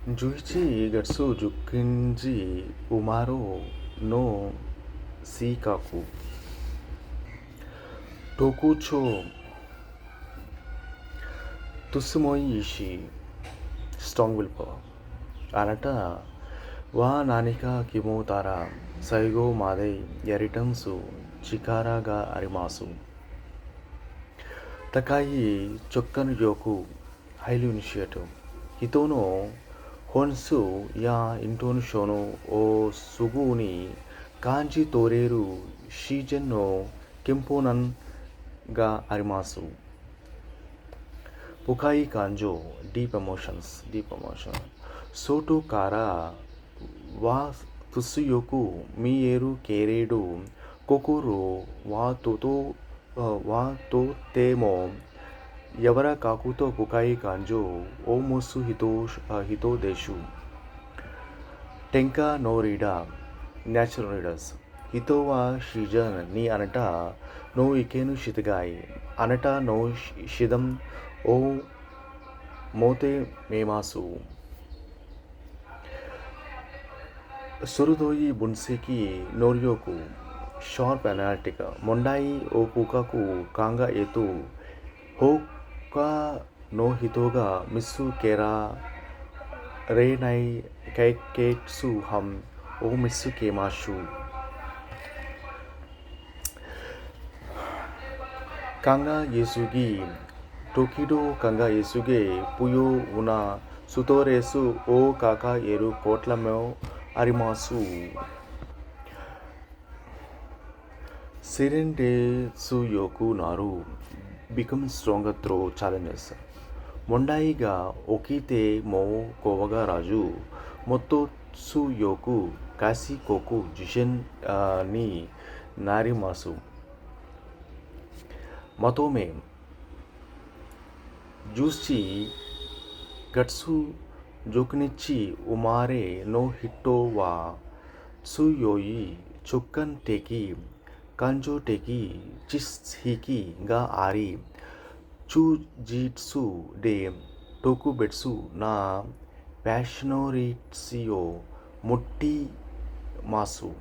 Juichi Gatsu Jukinji Umaro no Sikaku Tokucho Tsumoy Ishii Strong Willpower Anata Wa Nanika Kimotara Saigo Made Yaritansu Chikara ga Arimasu Takai Chokkan Yoku Highly Initiative Hitono Honsu ya Intonu Shono o Suguni Kanji Toreru Shijen no Kimponan ga Arimasu Pukai Kanjo Deep Emotion Soto Kara wa Tsuyoku Mieru Keredu Kokoro wa Totemo Yavara Kakuto Pukai Kanjo O Musu Hito Deshu Tenka no Rida Natural Readers Hito wa Shijan ni Anata no Ikenu Shitagai Anata no Shidam O Mote Memasu Surudoi Bunseki Noryoku Sharp Analytica Mondai O Pukaku Kanga Etu Hoka no Hitoga Misu Kera Reinai Kaiketsu Ham O Misu Kemashu Kanga Yesugi Tokido Kanga Yesuge Puyo Una Sutoresu O Kaka Eru Kotlameo Arimasu Tsuyoku Naru become stronger through challenges. Mondai ga Okite mo Kowaga Raju Moto Tsuyoku Kasi Koku Jishin ni Narimasu Matome Juichi Gatsu Jokunichi Umare no Hito wa Tsuyoi Chukkan Teki Kanjo Teki Chishiki ga Ari Chujitsu de Tokubetsu na Passionoritsuyo Mutti Masu